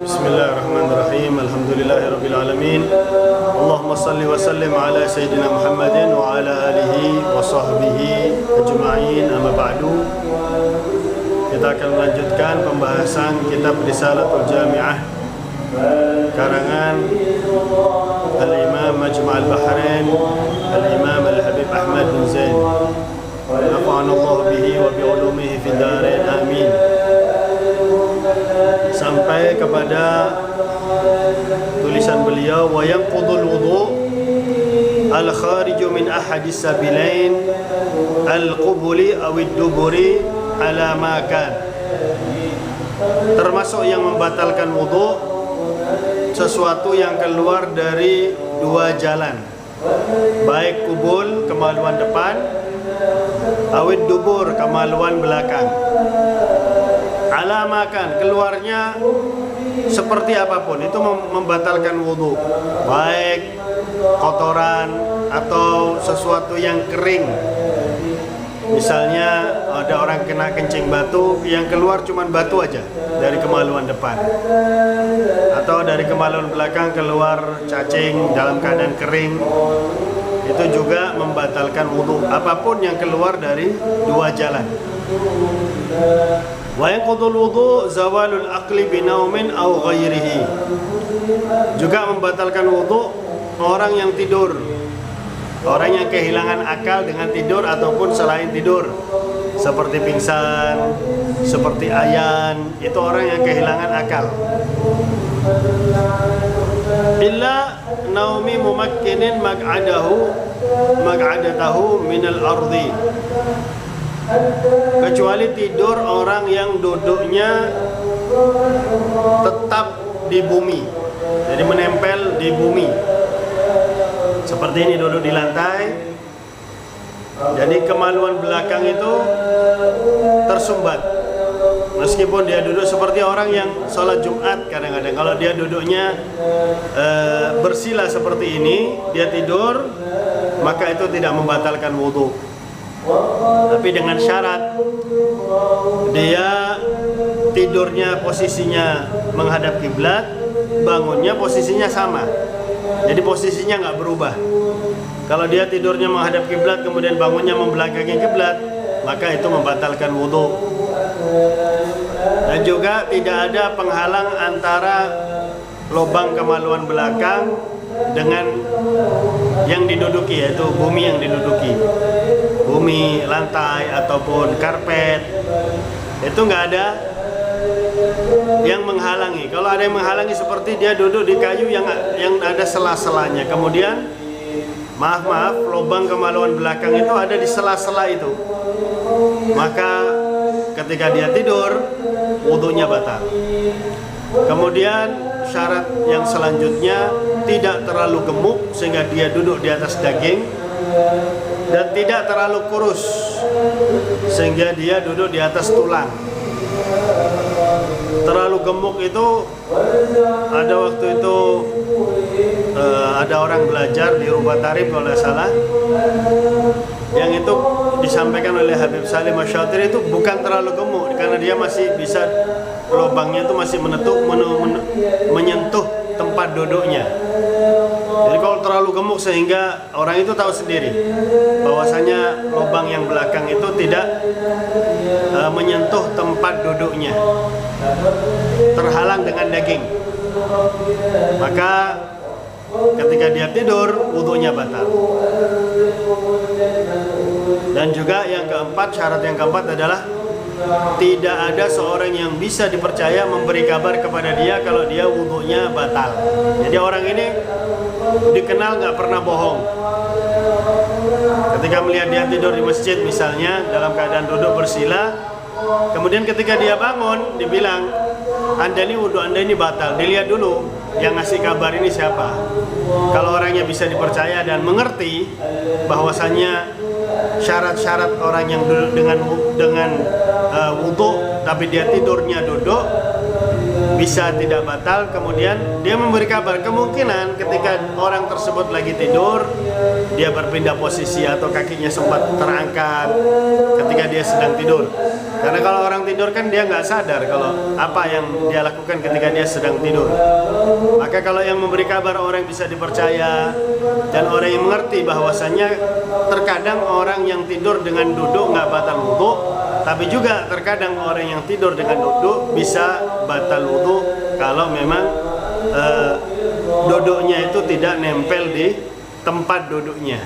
Bismillahirrahmanirrahim. Alhamdulillahirabbil alamin. Allahumma shalli wa sallim ala sayyidina Muhammadin wa ala alihi wa sahbihi ajma'in. Amma ba'du. Kita akan melanjutkan pembahasan kitab Risalatul Jami'ah karangan Al-Imam Majma' al-Bahrain Al-Imam Al-Habib Ahmad bin Zain. Nafa'anallahu bihi wa bi ulumihi fid darain. Amin. Sampai kepada tulisan beliau, wa yanqudul wudu' al-khariju min ahadis sabilain al-qubuli awid duburi ala ma kan. Termasuk yang membatalkan wudu' sesuatu yang keluar dari dua jalan, baik kubul kemaluan depan, awid dubur kemaluan belakang. Alamakan keluarnya seperti apapun itu membatalkan wudu, baik kotoran atau sesuatu yang kering. Misalnya ada orang kena kencing batu, yang keluar cuma batu aja dari kemaluan depan, atau dari kemaluan belakang keluar cacing dalam keadaan kering, itu juga membatalkan wudu. Apapun yang keluar dari dua jalan. Wa yanqudul wudu' zawalul aqli binaumin aw ghairihi. Juga membatalkan wudu' orang yang tidur, orang yang kehilangan akal dengan tidur ataupun selain tidur, seperti pingsan, seperti ayan, itu orang yang kehilangan akal. Illa naumi mumakkinin mag'adatahu minal ardi. Kecuali tidur orang yang duduknya tetap di bumi, jadi menempel di bumi. Seperti ini, duduk di lantai, jadi kemaluan belakang itu tersumbat. Meskipun dia duduk seperti orang yang sholat Jumat, kadang-kadang kalau dia duduknya bersila seperti ini, dia tidur, maka itu tidak membatalkan wudu. Tapi dengan syarat dia tidurnya posisinya menghadap kiblat, bangunnya posisinya sama, jadi posisinya nggak berubah. Kalau dia tidurnya menghadap kiblat kemudian bangunnya membelakangi kiblat, maka itu membatalkan wudu. Dan juga tidak ada penghalang antara lubang kemaluan belakang dengan yang diduduki, yaitu bumi yang diduduki, bumi, lantai ataupun karpet, itu nggak ada yang menghalangi. Kalau ada yang menghalangi seperti dia duduk di kayu yang ada sela-selanya, kemudian maaf lubang kemaluan belakang itu ada di sela-sela itu, maka ketika dia tidur wudunya batal. Kemudian syarat yang selanjutnya, tidak terlalu gemuk sehingga dia duduk di atas daging, dan tidak terlalu kurus sehingga dia duduk di atas tulang. Terlalu gemuk itu, ada waktu itu ada orang belajar di Rumah Tarif kalau tidak salah, yang itu disampaikan oleh Habib Salim Asy-Syatiri, itu bukan terlalu gemuk karena dia masih bisa, lubangnya itu masih menyentuh tempat duduknya. Jadi kalau terlalu gemuk sehingga orang itu tahu sendiri bahwasanya lubang yang belakang itu tidak menyentuh tempat duduknya, terhalang dengan daging, maka ketika dia tidur wudunya batal. Dan juga yang keempat, syarat yang keempat adalah tidak ada seorang yang bisa dipercaya memberi kabar kepada dia kalau dia wudunya batal. Jadi orang ini dikenal nggak pernah bohong. Ketika melihat dia tidur di masjid misalnya dalam keadaan duduk bersila, kemudian ketika dia bangun dibilang, Anda ini wudu Anda ini batal. Dilihat dulu yang ngasih kabar ini siapa. Kalau orangnya bisa dipercaya dan mengerti bahwasanya syarat-syarat orang yang duduk dengan wudu tapi dia tidurnya duduk, bisa tidak batal. Kemudian dia memberi kabar kemungkinan ketika orang tersebut lagi tidur, dia berpindah posisi atau kakinya sempat terangkat ketika dia sedang tidur. Karena kalau orang tidur kan dia nggak sadar kalau apa yang dia lakukan ketika dia sedang tidur. Maka kalau yang memberi kabar orang bisa dipercaya dan orang yang mengerti bahwasannya terkadang orang yang tidur dengan duduk nggak batal wudu, tapi juga terkadang orang yang tidur dengan duduk bisa batal wudu kalau memang duduknya itu tidak nempel di tempat duduknya.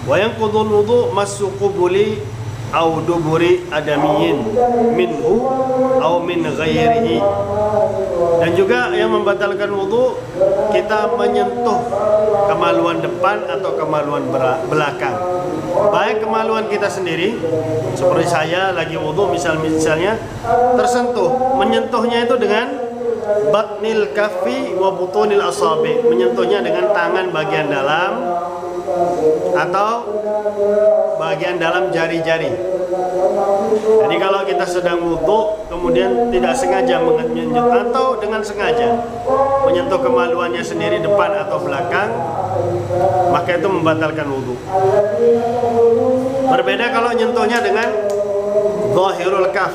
Wa yanqudul wudu massu qubuli aw duburi adamiyin minhu aw min ghairihi. Dan juga yang membatalkan wudu kita menyentuh kemaluan depan atau kemaluan belakang. Baik kemaluan kita sendiri, seperti saya lagi wudu misalnya tersentuh, menyentuhnya itu dengan batnil kafi wa butunil asabi, menyentuhnya dengan tangan bagian dalam atau bagian dalam jari-jari. Jadi kalau kita sedang wudu kemudian tidak sengaja menyentuh atau dengan sengaja menyentuh kemaluannya sendiri depan atau belakang, maka itu membatalkan wudu. Berbeda kalau nyentuhnya dengan zahirul kaf,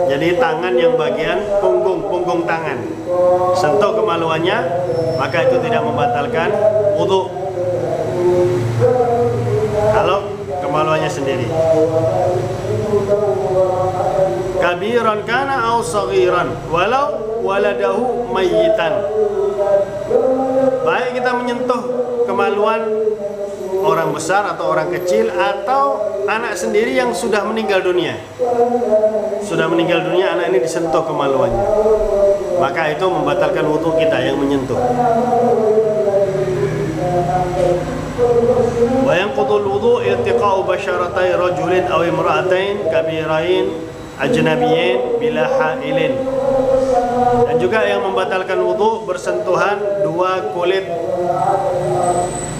jadi tangan yang bagian punggung tangan, sentuh kemaluannya, maka itu tidak membatalkan wudu kalau kemaluannya sendiri. Kabiran kana aw saghiran walau waladahu mayyitan. Baik kita menyentuh kemaluan orang besar atau orang kecil atau anak sendiri yang sudah meninggal dunia. Sudah meninggal dunia anak ini disentuh kemaluannya, maka itu membatalkan wudu kita yang menyentuh. Wa yanqudul wudu iltiqa'u basyaratai rajulin aw imra'atain kabirain ajnabiyin bila hailin. Dan juga yang membatalkan wudu bersentuhan dua kulit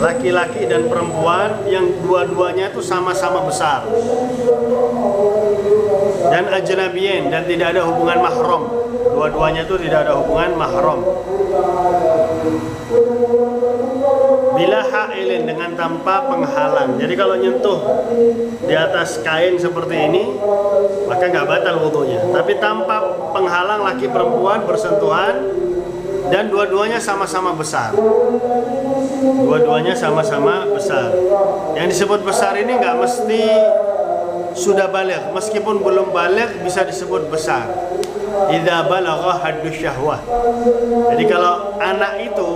laki-laki dan perempuan yang dua-duanya itu sama-sama besar dan ajnabiyin, dan tidak ada hubungan mahram. Dua-duanya itu tidak ada hubungan mahram. Bila hailin, dengan tanpa penghalang. Jadi kalau nyentuh di atas kain seperti ini maka nggak batal wudunya. Tapi tanpa penghalang, laki perempuan bersentuhan dan dua-duanya sama-sama besar. Dua-duanya sama-sama besar. Yang disebut besar ini nggak mesti sudah baligh, meskipun belum baligh bisa disebut besar. Idza balagha haddus syahwah. Jadi kalau anak itu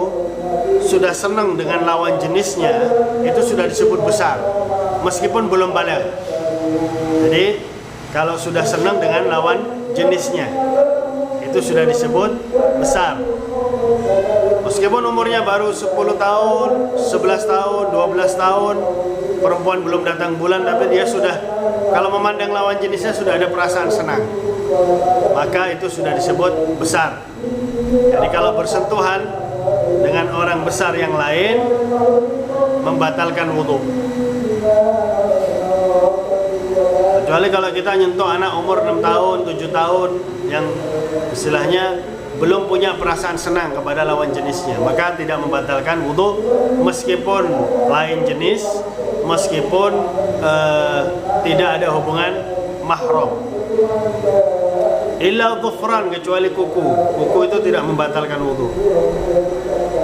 sudah senang dengan lawan jenisnya, itu sudah disebut besar meskipun belum baligh. Jadi kalau sudah senang dengan lawan jenisnya, itu sudah disebut besar. Meskipun umurnya baru 10 tahun, 11 tahun, 12 tahun, perempuan belum datang bulan, tapi dia sudah, kalau memandang lawan jenisnya sudah ada perasaan senang, maka itu sudah disebut besar. Jadi kalau bersentuhan dengan orang besar yang lain membatalkan wudu. Kecuali kalau kita nyentuh anak umur 6 tahun, 7 tahun yang istilahnya belum punya perasaan senang kepada lawan jenisnya, maka tidak membatalkan wudu meskipun lain jenis, meskipun tidak ada hubungan mahram. Illa dhufran, kecuali kuku. Kuku itu tidak membatalkan wudu.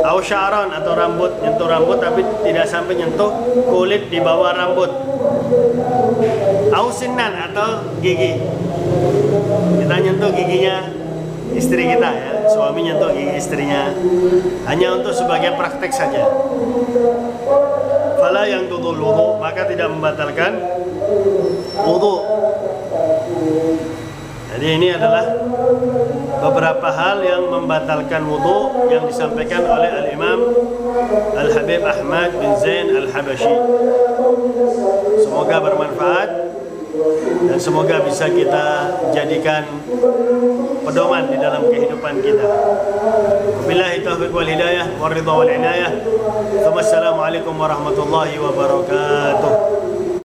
Au sya'ran, atau rambut, nyentuh rambut tapi tidak sampai nyentuh kulit di bawah rambut. Au sinan, atau gigi. Kita nyentuh giginya istri kita, ya, suami nyentuh gigi istrinya hanya untuk sebagai praktek saja. Fala yang tudul wudu, maka tidak membatalkan wudu. Jadi ini adalah beberapa hal yang membatalkan wudu yang disampaikan oleh Al-Imam Al-Habib Ahmad bin Zain Al-Habashi. Semoga bermanfaat dan semoga bisa kita jadikan pedoman di dalam kehidupan kita. Wabillahi taufiq wal hidayah, waridha wal inayah. Wassalamualaikum warahmatullahi wabarakatuh.